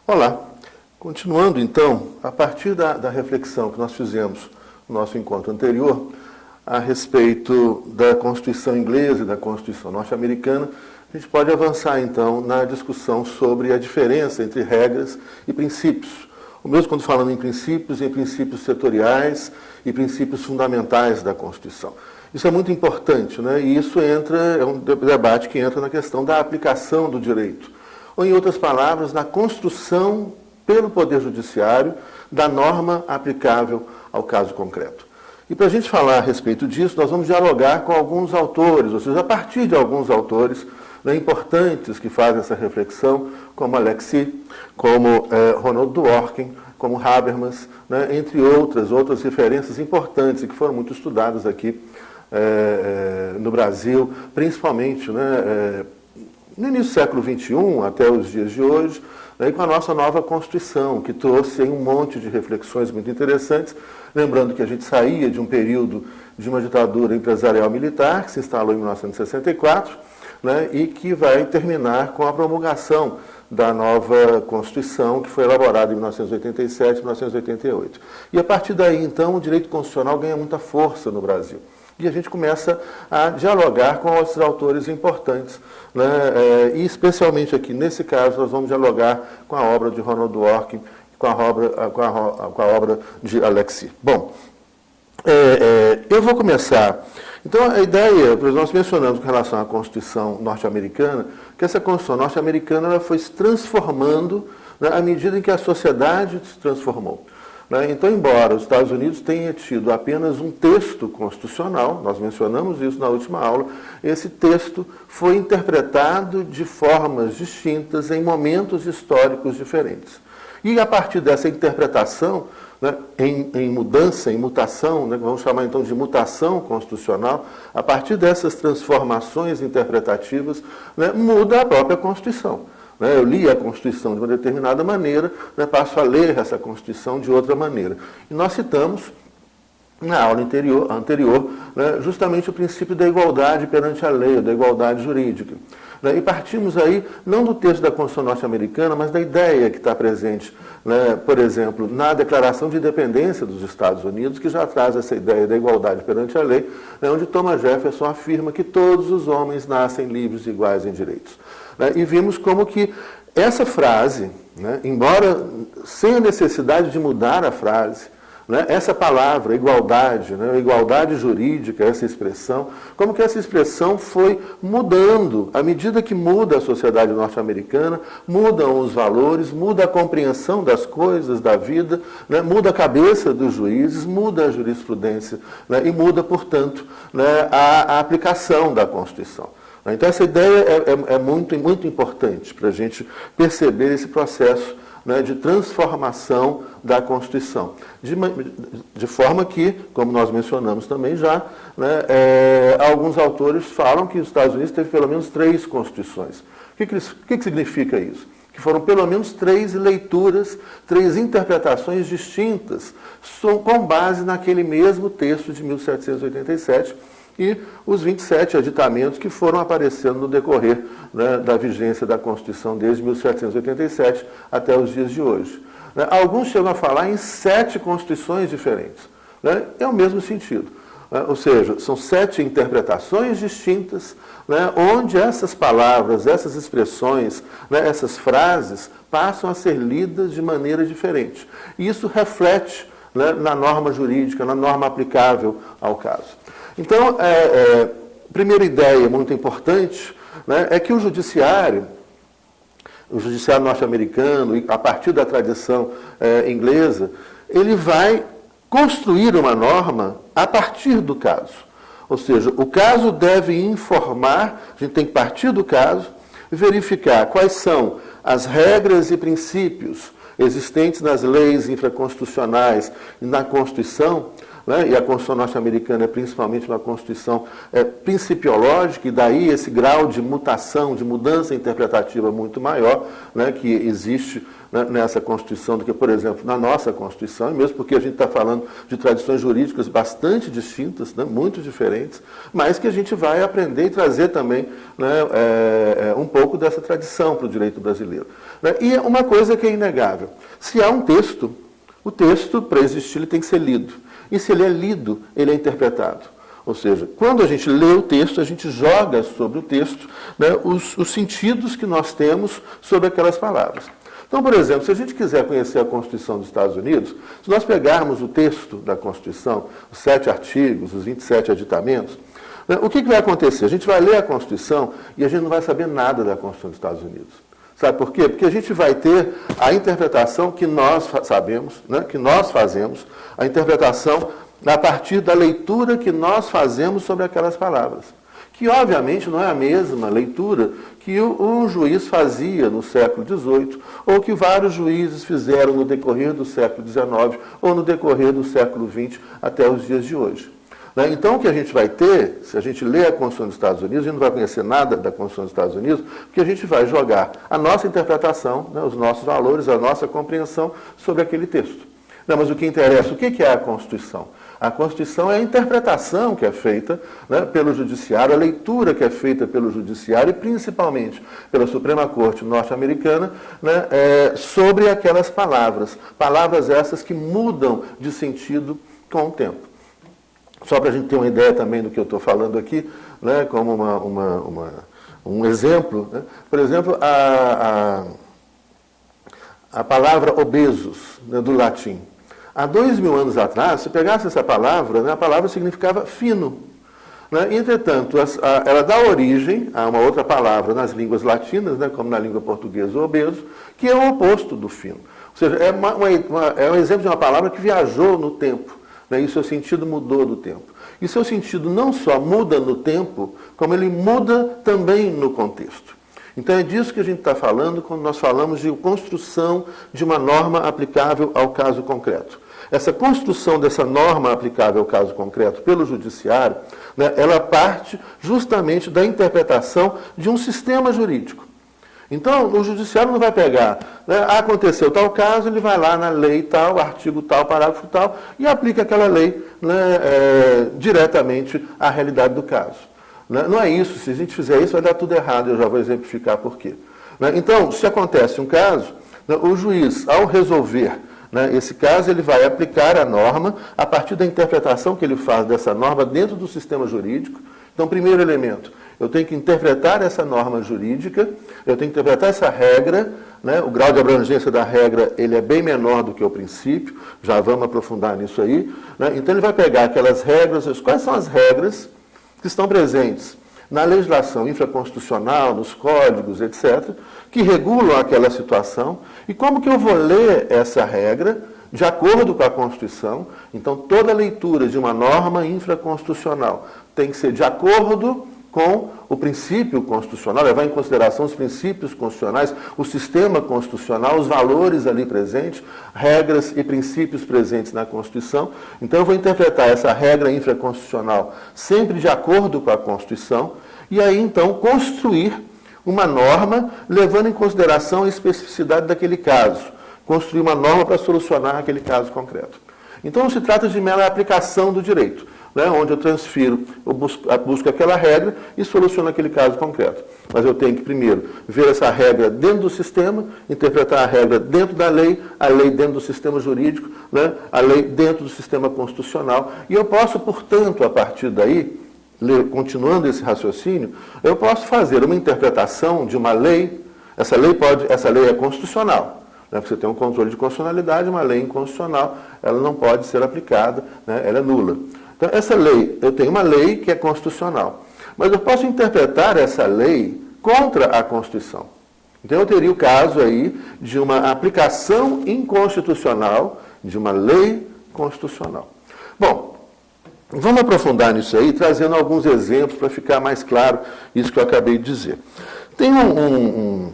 Olá, continuando então, a partir da reflexão que nós fizemos no nosso encontro anterior, a respeito da Constituição inglesa e da Constituição norte-americana, a gente pode avançar então na discussão sobre a diferença entre regras e princípios. O mesmo quando falando em princípios setoriais e princípios fundamentais da Constituição. Isso é muito importante, né? E isso é um debate que entra na questão da aplicação do direito. Ou, em outras palavras, na construção pelo Poder Judiciário da norma aplicável ao caso concreto. E para a gente falar a respeito disso, nós vamos dialogar com alguns autores, ou seja, a partir de alguns autores, né, importantes que fazem essa reflexão, como Alexis, como Ronald Dworkin, como Habermas, né, entre outras referências importantes e que foram muito estudadas aqui no Brasil, principalmente, né, no início do século XXI, até os dias de hoje, né, e com a nossa nova Constituição, que trouxe aí um monte de reflexões muito interessantes, lembrando que a gente saía de um período de uma ditadura empresarial militar, que se instalou em 1964, né, e que vai terminar com a promulgação da nova Constituição, que foi elaborada em 1987 e 1988. E a partir daí, então, o direito constitucional ganha muita força no Brasil. E a gente começa a dialogar com outros autores importantes, né? E especialmente aqui, nesse caso, nós vamos dialogar com a obra de Ronald Dworkin, com a obra de Alexis. Bom, eu vou começar. Então, a ideia, nós mencionamos com relação à Constituição norte-americana, que essa Constituição norte-americana ela foi se transformando, né, à medida em que a sociedade se transformou. Então, embora os Estados Unidos tenha tido apenas um texto constitucional, nós mencionamos isso na última aula, esse texto foi interpretado de formas distintas em momentos históricos diferentes. E a partir dessa interpretação, né, em mutação, né, vamos chamar então de mutação constitucional, a partir dessas transformações interpretativas, né, muda a própria Constituição. Eu li a Constituição de uma determinada maneira, né, passo a ler essa Constituição de outra maneira. E nós citamos, na aula anterior, né, justamente o princípio da igualdade perante a lei, da igualdade jurídica. Né, e partimos aí, não do texto da Constituição norte-americana, mas da ideia que está presente, né, por exemplo, na Declaração de Independência dos Estados Unidos, que já traz essa ideia da igualdade perante a lei, né, onde Thomas Jefferson afirma que todos os homens nascem livres e iguais em direitos. E vimos como que essa frase, né, embora sem a necessidade de mudar a frase, né, essa palavra, igualdade, né, igualdade jurídica, essa expressão, como que essa expressão foi mudando, à medida que muda a sociedade norte-americana, mudam os valores, muda a compreensão das coisas, da vida, né, muda a cabeça dos juízes, muda a jurisprudência, né, e muda, portanto, né, a aplicação da Constituição. Então, essa ideia é muito importante para a gente perceber esse processo, né, de transformação da Constituição. De forma que, como nós mencionamos também já, né, alguns autores falam que os Estados Unidos teve pelo menos 3 constituições. O que significa isso? Que foram pelo menos 3 leituras, 3 interpretações distintas, com base naquele mesmo texto de 1787, e os 27 aditamentos que foram aparecendo no decorrer, né, da vigência da Constituição desde 1787 até os dias de hoje. Alguns chegam a falar em 7 constituições diferentes. Né? É o mesmo sentido. Ou seja, são 7 interpretações distintas, né, onde essas palavras, essas expressões, né, essas frases passam a ser lidas de maneira diferente. E isso reflete, né, na norma jurídica, na norma aplicável ao caso. Então, a primeira ideia muito importante, né, é que o judiciário norte-americano, a partir da tradição inglesa, ele vai construir uma norma a partir do caso. Ou seja, o caso deve informar, a gente tem que partir do caso, verificar quais são as regras e princípios existentes nas leis infraconstitucionais e na Constituição, né? E a Constituição norte-americana é principalmente uma Constituição principiológica, e daí esse grau de mutação, de mudança interpretativa muito maior, né, que existe, né, nessa Constituição do que, por exemplo, na nossa Constituição, e mesmo porque a gente está falando de tradições jurídicas bastante distintas, né, muito diferentes, mas que a gente vai aprender e trazer também, né, um pouco dessa tradição para o direito brasileiro. Né? E uma coisa que é inegável, se há um texto, o texto, para existir, ele tem que ser lido. E se ele é lido, ele é interpretado. Ou seja, quando a gente lê o texto, a gente joga sobre o texto, né, os sentidos que nós temos sobre aquelas palavras. Então, por exemplo, se a gente quiser conhecer a Constituição dos Estados Unidos, se nós pegarmos o texto da Constituição, os 7 artigos, os 27 aditamentos, né, o que vai acontecer? A gente vai ler a Constituição e a gente não vai saber nada da Constituição dos Estados Unidos. Sabe por quê? Porque a gente vai ter a interpretação que nós sabemos, né, que nós fazemos, a interpretação a partir da leitura que nós fazemos sobre aquelas palavras. Que, obviamente, não é a mesma leitura que um juiz fazia no século XVIII, ou que vários juízes fizeram no decorrer do século XIX, ou no decorrer do século XX até os dias de hoje. Então, o que a gente vai ter, se a gente lê a Constituição dos Estados Unidos, a gente não vai conhecer nada da Constituição dos Estados Unidos, porque a gente vai jogar a nossa interpretação, né, os nossos valores, a nossa compreensão sobre aquele texto. Não, mas o que interessa, o que é a Constituição? A Constituição é a interpretação que é feita, né, pelo Judiciário, a leitura que é feita pelo Judiciário e principalmente pela Suprema Corte norte-americana, né, sobre aquelas palavras. Palavras essas que mudam de sentido com o tempo. Só para a gente ter uma ideia também do que eu estou falando aqui, né, como um exemplo, né? Por exemplo, a palavra obesos, né, do latim. Há 2000 anos atrás, se pegasse essa palavra, né, a palavra significava fino. Né? Entretanto, ela dá origem a uma outra palavra nas línguas latinas, né, como na língua portuguesa, obeso, que é o oposto do fino. Ou seja, é um exemplo de uma palavra que viajou no tempo, né, e seu sentido mudou do tempo. E seu sentido não só muda no tempo, como ele muda também no contexto. Então é disso que a gente está falando quando nós falamos de construção de uma norma aplicável ao caso concreto. Essa construção dessa norma aplicável ao caso concreto pelo Judiciário, né, ela parte justamente da interpretação de um sistema jurídico. Então, o Judiciário não vai pegar, né, aconteceu tal caso, ele vai lá na lei tal, artigo tal, parágrafo tal, e aplica aquela lei, né, diretamente à realidade do caso. Não é isso, se a gente fizer isso vai dar tudo errado, eu já vou exemplificar por quê. Então, se acontece um caso, o juiz, ao resolver, né, esse caso, ele vai aplicar a norma a partir da interpretação que ele faz dessa norma dentro do sistema jurídico. Então, primeiro elemento, eu tenho que interpretar essa norma jurídica, eu tenho que interpretar essa regra, né, o grau de abrangência da regra ele é bem menor do que o princípio, já vamos aprofundar nisso aí. Né, então, ele vai pegar aquelas regras, quais são as regras que estão presentes na legislação infraconstitucional, nos códigos, etc., que regulam aquela situação, e como que eu vou ler essa regra de acordo com a Constituição. Então, toda leitura de uma norma infraconstitucional tem que ser de acordo com o princípio constitucional, levar em consideração os princípios constitucionais, o sistema constitucional, os valores ali presentes, regras e princípios presentes na Constituição. Então, eu vou interpretar essa regra infraconstitucional sempre de acordo com a Constituição e aí, então, construir uma norma levando em consideração a especificidade daquele caso, construir uma norma para solucionar aquele caso concreto. Então, não se trata de mera aplicação do direito, né, onde eu transfiro, eu busco aquela regra e soluciono aquele caso concreto. Mas eu tenho que, primeiro, ver essa regra dentro do sistema, interpretar a regra dentro da lei, a lei dentro do sistema jurídico, né, a lei dentro do sistema constitucional. E eu posso, portanto, a partir daí, continuando esse raciocínio, eu posso fazer uma interpretação de uma lei. Essa lei é constitucional. Porque você tem um controle de constitucionalidade, uma lei inconstitucional, ela não pode ser aplicada, né, ela é nula. Então, essa lei, eu tenho uma lei que é constitucional, mas eu posso interpretar essa lei contra a Constituição. Então, eu teria o caso aí de uma aplicação inconstitucional de uma lei constitucional. Bom, vamos aprofundar nisso aí, trazendo alguns exemplos para ficar mais claro isso que eu acabei de dizer. Tem um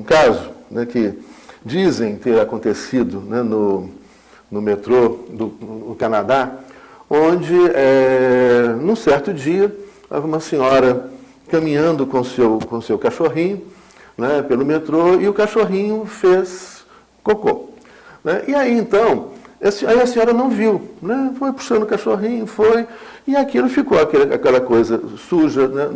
caso, né, que dizem ter acontecido, né, no no metrô no Canadá, onde, num certo dia, havia uma senhora caminhando com seu cachorrinho, né, pelo metrô, e o cachorrinho fez cocô. Né? E aí, então, aí a senhora não viu, né? Foi puxando o cachorrinho, e aquilo ficou aquela coisa suja, né,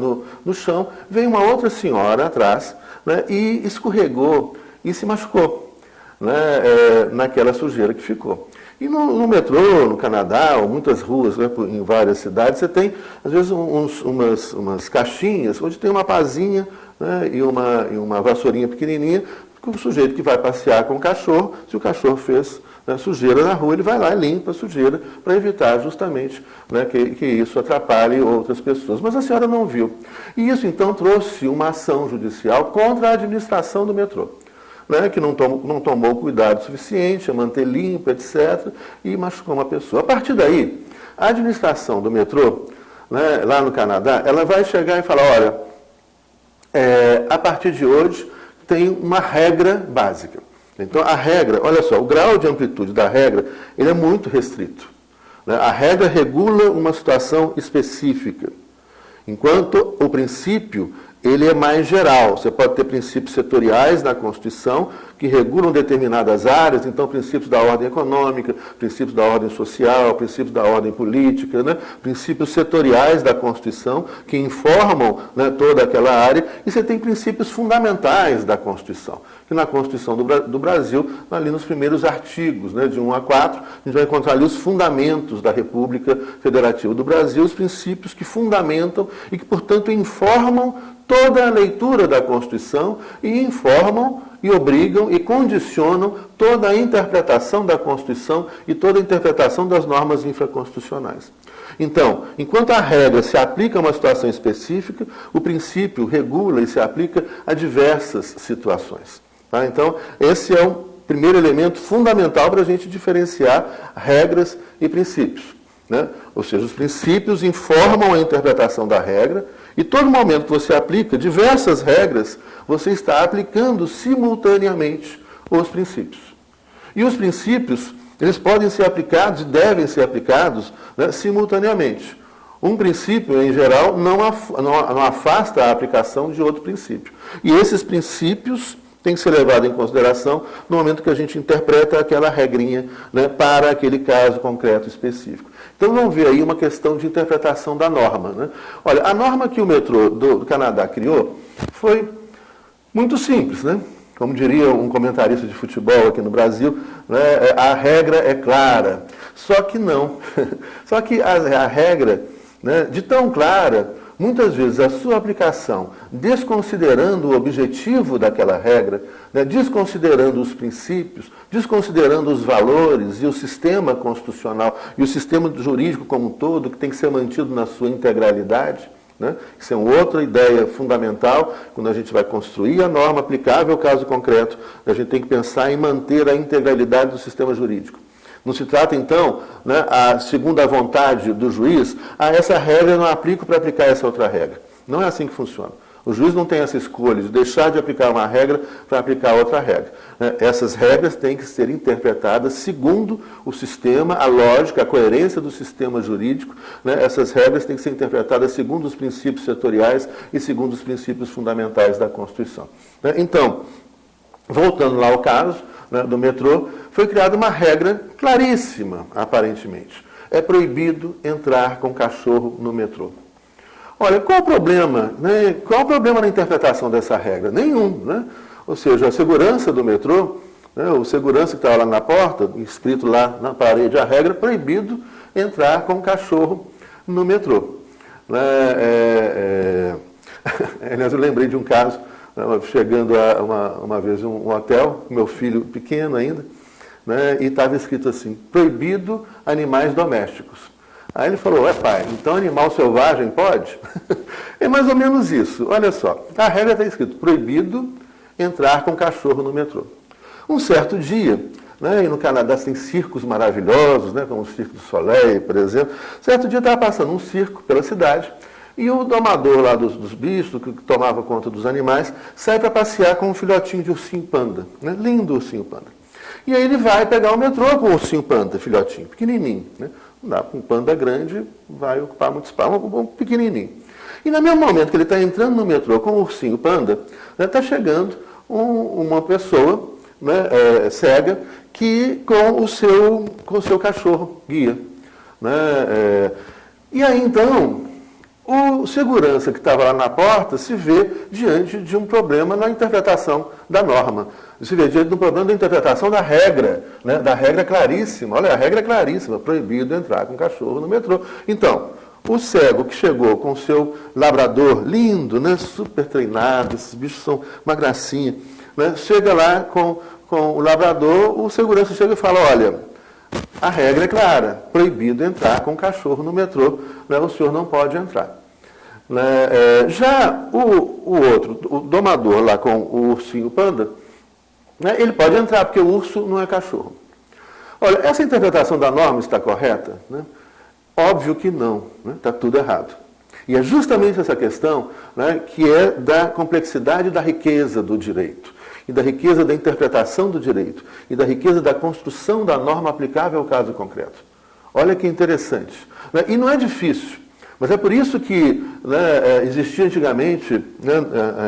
no chão. Veio uma outra senhora atrás, né, e escorregou e se machucou, né, naquela sujeira que ficou. E no metrô, no Canadá, ou muitas ruas, né, em várias cidades, você tem, às vezes, umas caixinhas onde tem uma pazinha, né, e uma vassourinha pequenininha, que o sujeito que vai passear com o cachorro, se o cachorro fez, né, sujeira na rua, ele vai lá e limpa a sujeira para evitar justamente, né, que isso atrapalhe outras pessoas. Mas a senhora não viu. E isso, então, trouxe uma ação judicial contra a administração do metrô, né, que não tomou cuidado suficiente a manter limpo, etc., e machucou uma pessoa. A partir daí, a administração do metrô, né, lá no Canadá, ela vai chegar e falar, olha, a partir de hoje tem uma regra básica. Então, a regra, olha só, o grau de amplitude da regra, ele é muito restrito, né? A regra regula uma situação específica, enquanto o princípio, ele é mais geral. Você pode ter princípios setoriais na Constituição que regulam determinadas áreas, então princípios da ordem econômica, princípios da ordem social, princípios da ordem política, né? Princípios setoriais da Constituição que informam, né, toda aquela área, e você tem princípios fundamentais da Constituição, que na Constituição do Brasil, ali nos primeiros artigos, né, de 1 a 4, a gente vai encontrar ali os fundamentos da República Federativa do Brasil, os princípios que fundamentam e que, portanto, informam toda a leitura da Constituição e informam e obrigam e condicionam toda a interpretação da Constituição e toda a interpretação das normas infraconstitucionais. Então, enquanto a regra se aplica a uma situação específica, o princípio regula e se aplica a diversas situações. Tá? Então, esse é o primeiro elemento fundamental para a gente diferenciar regras e princípios, né? Ou seja, os princípios informam a interpretação da regra, e todo momento que você aplica diversas regras, você está aplicando simultaneamente os princípios. E os princípios, eles podem ser aplicados e devem ser aplicados, né, simultaneamente. Um princípio, em geral, não afasta a aplicação de outro princípio. E esses princípios têm que ser levados em consideração no momento que a gente interpreta aquela regrinha, né, para aquele caso concreto específico. Então vamos ver aí uma questão de interpretação da norma, né? Olha, a norma que o metrô do Canadá criou foi muito simples, né? Como diria um comentarista de futebol aqui no Brasil, né, a regra é clara. Só que não. Só que a regra, né, de tão clara, muitas vezes a sua aplicação, desconsiderando o objetivo daquela regra, né, desconsiderando os princípios, desconsiderando os valores e o sistema constitucional e o sistema jurídico como um todo, que tem que ser mantido na sua integralidade, né? Isso é uma outra ideia fundamental. Quando a gente vai construir a norma aplicável ao caso concreto, a gente tem que pensar em manter a integralidade do sistema jurídico. Não se trata, então, né, segundo a vontade do juiz, essa regra eu não aplico para aplicar essa outra regra. Não é assim que funciona. O juiz não tem essa escolha de deixar de aplicar uma regra para aplicar outra regra. Essas regras têm que ser interpretadas segundo o sistema, a lógica, a coerência do sistema jurídico. Essas regras têm que ser interpretadas segundo os princípios setoriais e segundo os princípios fundamentais da Constituição. Então, voltando lá ao caso, né, do metrô, foi criada uma regra claríssima, aparentemente. É proibido entrar com cachorro no metrô. Olha, qual o problema? Né? Qual o problema na interpretação dessa regra? Nenhum, né? Ou seja, a segurança do metrô, né, o segurança que estava lá na porta, escrito lá na parede, a regra, proibido entrar com cachorro no metrô. Né? Aliás, eu lembrei de um caso, chegando uma vez em um hotel, meu filho pequeno ainda, né, e estava escrito assim, proibido animais domésticos. Aí ele falou, pai, então animal selvagem pode? É mais ou menos isso. Olha só, a regra está escrito, proibido entrar com cachorro no metrô. Um certo dia, né, e no Canadá tem circos maravilhosos, né, como o Cirque du Soleil, por exemplo, certo dia estava passando um circo pela cidade, e o domador lá dos bichos, que tomava conta dos animais, sai para passear com um filhotinho de ursinho panda, né, lindo ursinho panda. E aí ele vai pegar o metrô com o ursinho panda, filhotinho, pequenininho. Né? Não dá para um panda grande, vai ocupar muito espaço, um pequenininho. E no mesmo momento que ele está entrando no metrô com o ursinho panda, está chegando uma pessoa, né, cega, que com o seu cachorro guia. Né? E aí então, o segurança que estava lá na porta se vê diante de um problema na interpretação da norma. Se vê diante de um problema da interpretação da regra, né? Da regra claríssima. Olha, a regra é claríssima, proibido entrar com cachorro no metrô. Então, o cego que chegou com o seu labrador lindo, né? Super treinado, esses bichos são uma gracinha, né? Chega lá com o labrador, o segurança chega e fala, olha, a regra é clara, proibido entrar com cachorro no metrô, né? O senhor não pode entrar. Já o outro, o domador lá com o ursinho panda, né? Ele pode entrar, porque o urso não é cachorro. Olha, essa interpretação da norma está correta? Né? Óbvio que não, né? Está tudo errado. E é justamente essa questão, né, que é da complexidade da riqueza do direito, e da riqueza da interpretação do direito, e da riqueza da construção da norma aplicável ao caso concreto. Olha que interessante. Né? E não é difícil, mas é por isso que, né, existia antigamente, né,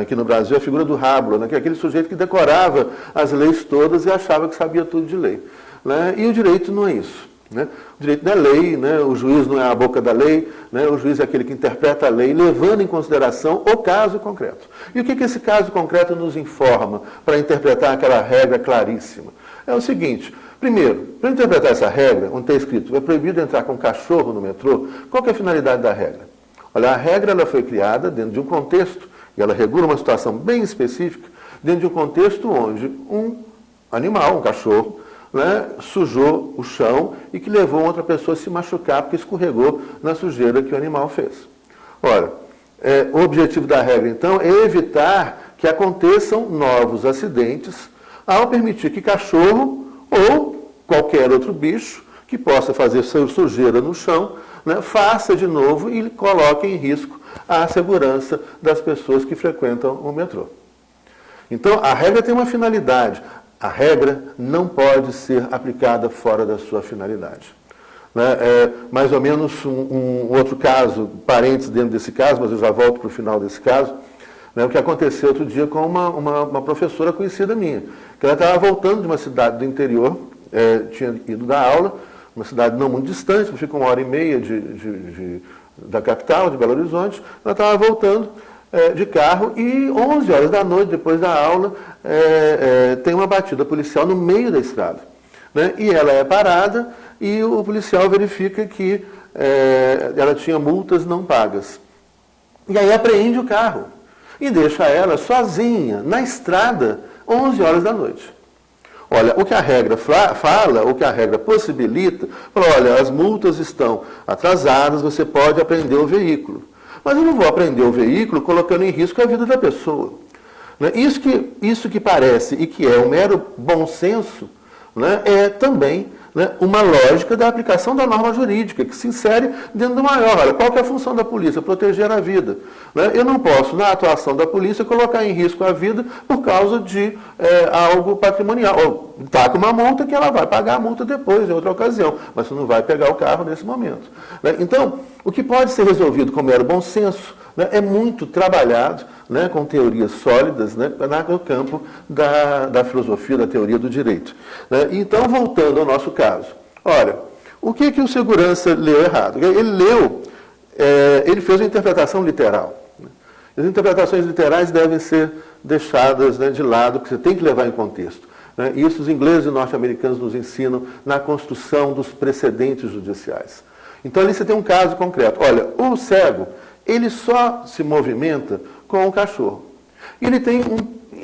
aqui no Brasil, a figura do Hablo, né, que é aquele sujeito que decorava as leis todas e achava que sabia tudo de lei. Né? E o direito não é isso. Né? O direito não é lei, né? O juiz não é a boca da lei, né? O juiz é aquele que interpreta a lei, levando em consideração o caso concreto. E o que esse caso concreto nos informa para interpretar aquela regra claríssima? É o seguinte, primeiro, para interpretar essa regra, onde está escrito, é proibido entrar com cachorro no metrô, qual que é a finalidade da regra? Olha, a regra ela foi criada dentro de um contexto, e ela regula uma situação bem específica, dentro de um contexto onde um animal, um cachorro, né, sujou o chão e que levou outra pessoa a se machucar porque escorregou na sujeira que o animal fez. Ora, o objetivo da regra, então, é evitar que aconteçam novos acidentes ao permitir que cachorro ou qualquer outro bicho que possa fazer sujeira no chão, né, faça de novo e coloque em risco a segurança das pessoas que frequentam o metrô. Então, a regra tem uma finalidade. A regra não pode ser aplicada fora da sua finalidade. Né? Mais ou menos um outro caso, parênteses dentro desse caso, mas eu já volto para o final desse caso, né? O que aconteceu outro dia com uma professora conhecida minha, que ela estava voltando de uma cidade do interior, tinha ido dar aula, uma cidade não muito distante, fica 1h30 da capital, de Belo Horizonte, ela estava voltando de carro e 11 horas da noite, depois da aula, tem uma batida policial no meio da estrada. Né? E ela é parada e o policial verifica que ela tinha multas não pagas. E aí apreende o carro e deixa ela sozinha na estrada 11 horas da noite. Olha, o que a regra fala, o que a regra possibilita, fala, olha, as multas estão atrasadas, você pode apreender o veículo. Mas eu não vou apreender o veículo colocando em risco a vida da pessoa. Né? Isso que parece e que é um mero bom senso, né, é também, né, uma lógica da aplicação da norma jurídica, que se insere dentro do maior. Olha, qual que é a função da polícia? Proteger a vida. Né? Eu não posso, na atuação da polícia, colocar em risco a vida por causa de algo patrimonial. Ou está com uma multa que ela vai pagar a multa depois, em outra ocasião, mas você não vai pegar o carro nesse momento. Né? Então, o que pode ser resolvido com mero bom senso, né, é muito trabalhado, né, com teorias sólidas, né, no campo da filosofia, da teoria do direito. Né? Então, voltando ao nosso caso. Olha, o que o segurança leu errado? Ele fez uma interpretação literal. Né? As interpretações literais devem ser deixadas, né, de lado, porque você tem que levar em contexto. Né? E isso os ingleses e norte-americanos nos ensinam na construção dos precedentes judiciais. Então, ali você tem um caso concreto. Olha, o cego, ele só se movimenta com o cachorro.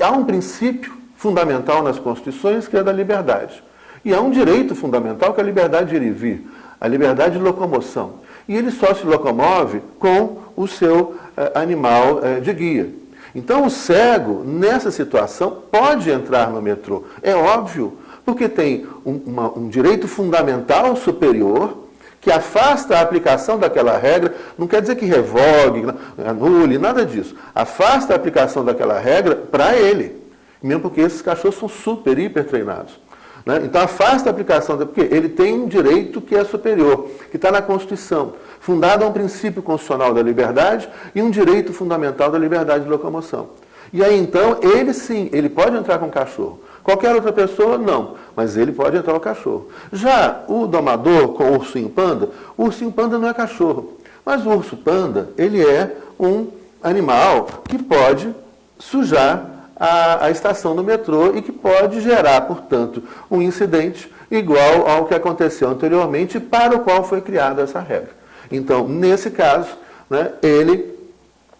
Há um princípio fundamental nas constituições que é da liberdade. E há um direito fundamental que é a liberdade de ir e vir, a liberdade de locomoção. E ele só se locomove com o seu animal de guia. Então, o cego, nessa situação, pode entrar no metrô. É óbvio, porque tem um direito fundamental superior que afasta a aplicação daquela regra, não quer dizer que revogue, anule, nada disso. Afasta a aplicação daquela regra para ele, mesmo porque esses cachorros são super, hiper treinados. Né? Então afasta a aplicação, porque ele tem um direito que é superior, que está na Constituição, fundado a um princípio constitucional da liberdade e um direito fundamental da liberdade de locomoção. E aí então, ele sim, ele pode entrar com o cachorro. Qualquer outra pessoa, não, mas ele pode entrar com o cachorro. Já o domador com o ursinho panda não é cachorro, mas o urso panda, ele é um animal que pode sujar a estação do metrô e que pode gerar, portanto, um incidente igual ao que aconteceu anteriormente, para o qual foi criada essa regra. Então, nesse caso, né, ele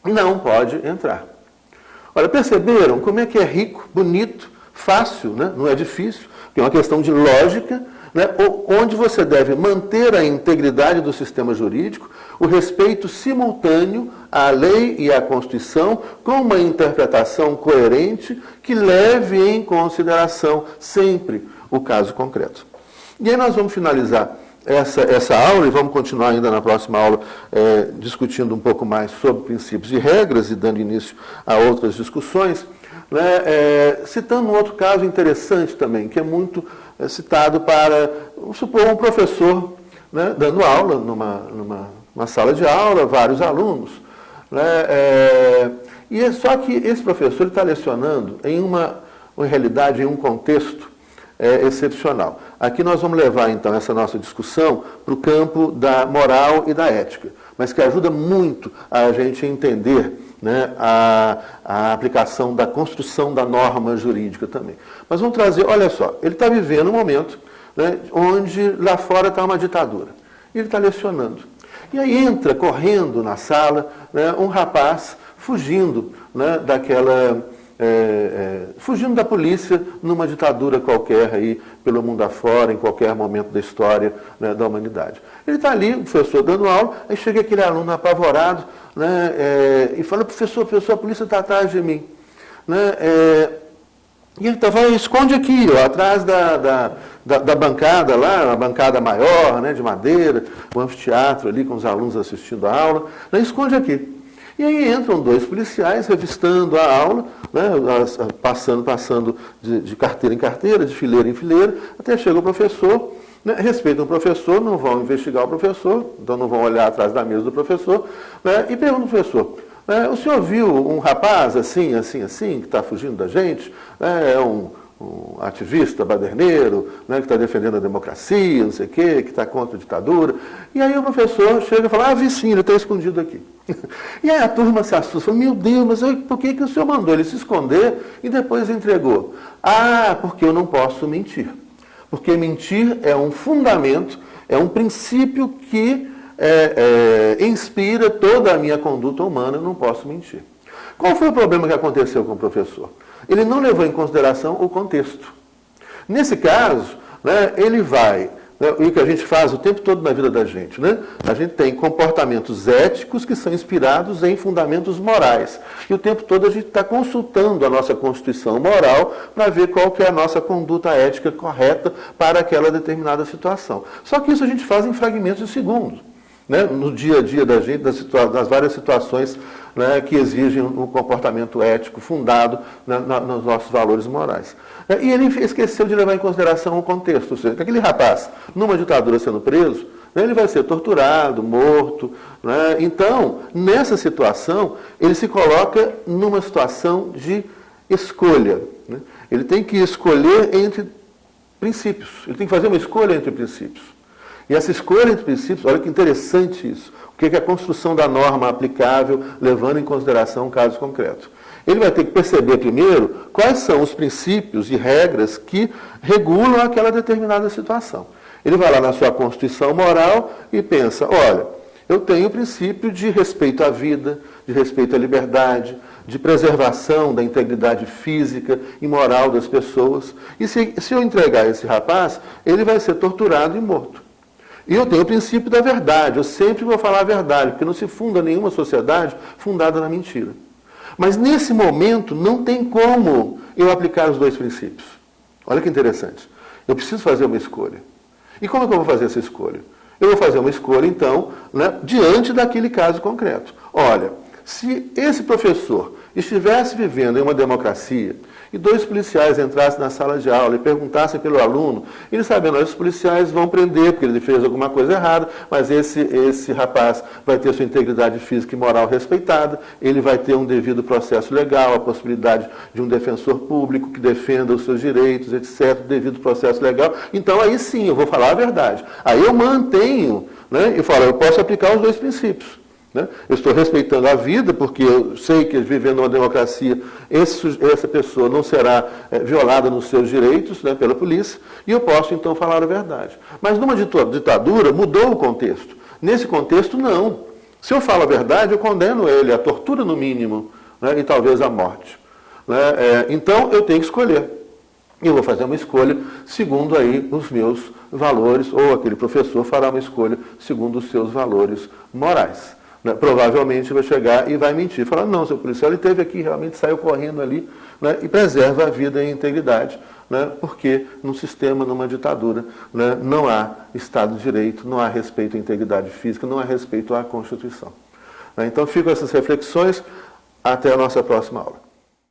não pode entrar. Olha, perceberam como é que é rico, bonito, fácil, né? Não é difícil, que é uma questão de lógica, né? Onde você deve manter a integridade do sistema jurídico, o respeito simultâneo à lei e à Constituição, com uma interpretação coerente que leve em consideração sempre o caso concreto. E aí nós vamos finalizar essa aula, e vamos continuar ainda na próxima aula discutindo um pouco mais sobre princípios e regras e dando início a outras discussões, né, citando um outro caso interessante também, que é muito citado para, vamos supor, um professor, né, dando aula numa sala de aula, vários alunos, né, e é só que esse professor está lecionando em uma realidade, em um contexto excepcional. Aqui nós vamos levar, então, essa nossa discussão para o campo da moral e da ética, mas que ajuda muito a gente entender, né, a aplicação da construção da norma jurídica também. Mas vamos trazer, olha só, ele está vivendo um momento, né, onde lá fora está uma ditadura. E ele está lecionando. E aí entra correndo na sala, né, um rapaz fugindo, né, fugindo da polícia numa ditadura qualquer aí pelo mundo afora, em qualquer momento da história, né, da humanidade. Ele está ali, o professor dando aula, aí chega aquele aluno apavorado, né, e fala: professor, a polícia está atrás de mim. Né, e ele vai, esconde aqui, ó, atrás da bancada lá, a bancada maior, né, de madeira, o anfiteatro ali com os alunos assistindo a aula, né, esconde aqui. E aí entram dois policiais revistando a aula, né, passando de carteira em carteira, de fileira em fileira, até chega o professor, né, respeitam o professor, não vão investigar o professor, então não vão olhar atrás da mesa do professor, né, e perguntam ao professor: o senhor viu um rapaz assim, que está fugindo da gente? É um ativista baderneiro, né, que está defendendo a democracia, não sei o quê, que está contra a ditadura. E aí o professor chega e fala: vi sim, ele está escondido aqui. E aí a turma se assusta, fala: meu Deus, mas por que o senhor mandou ele se esconder e depois entregou? Porque eu não posso mentir. Porque mentir é um fundamento, é um princípio que inspira toda a minha conduta humana, eu não posso mentir. Qual foi o problema que aconteceu com o professor? Ele não levou em consideração o contexto. Nesse caso, né, ele vai, né, e o que a gente faz o tempo todo na vida da gente, né? A gente tem comportamentos éticos que são inspirados em fundamentos morais. E o tempo todo a gente está consultando a nossa constituição moral para ver qual que é a nossa conduta ética correta para aquela determinada situação. Só que isso a gente faz em fragmentos de segundos, né, no dia a dia da gente, das várias situações, né, que exigem um comportamento ético fundado, né, nos nossos valores morais. E ele esqueceu de levar em consideração o contexto, ou seja, que aquele rapaz, numa ditadura sendo preso, né, ele vai ser torturado, morto. Né? Então, nessa situação, ele se coloca numa situação de escolha. Né? Ele tem que escolher entre princípios, ele tem que fazer uma escolha entre princípios. E essa escolha entre princípios, olha que interessante isso. O que é a construção da norma aplicável, levando em consideração um caso concreto? Ele vai ter que perceber primeiro quais são os princípios e regras que regulam aquela determinada situação. Ele vai lá na sua Constituição moral e pensa: olha, eu tenho o princípio de respeito à vida, de respeito à liberdade, de preservação da integridade física e moral das pessoas. E se eu entregar esse rapaz, ele vai ser torturado e morto. E eu tenho o princípio da verdade, eu sempre vou falar a verdade, porque não se funda nenhuma sociedade fundada na mentira. Mas nesse momento não tem como eu aplicar os dois princípios. Olha que interessante. Eu preciso fazer uma escolha. E como é que eu vou fazer essa escolha? Eu vou fazer uma escolha, então, né, diante daquele caso concreto. Olha, se esse professor estivesse vivendo em uma democracia e 2 policiais entrassem na sala de aula e perguntassem pelo aluno, ele sabendo, os policiais vão prender porque ele fez alguma coisa errada, mas esse rapaz vai ter sua integridade física e moral respeitada, ele vai ter um devido processo legal, a possibilidade de um defensor público que defenda os seus direitos, etc., devido processo legal. Então, aí sim, eu vou falar a verdade. Aí eu mantenho, né, e falo, eu posso aplicar os 2 princípios. Né? Eu estou respeitando a vida, porque eu sei que vivendo numa democracia, essa pessoa não será violada nos seus direitos, né, pela polícia, e eu posso então falar a verdade. Mas numa ditadura mudou o contexto. Nesse contexto, não. Se eu falo a verdade, eu condeno ele à tortura no mínimo, né, e talvez à morte. Né? Então eu tenho que escolher. Eu vou fazer uma escolha segundo aí os meus valores, ou aquele professor fará uma escolha segundo os seus valores morais. Né? Provavelmente vai chegar e vai mentir. Falar, não, seu policial, ele esteve aqui, realmente saiu correndo ali, né? E preserva a vida e a integridade, né? Porque num sistema, numa ditadura, né? Não há Estado de Direito, não há respeito à integridade física, não há respeito à Constituição. Né? Então ficam essas reflexões, até a nossa próxima aula.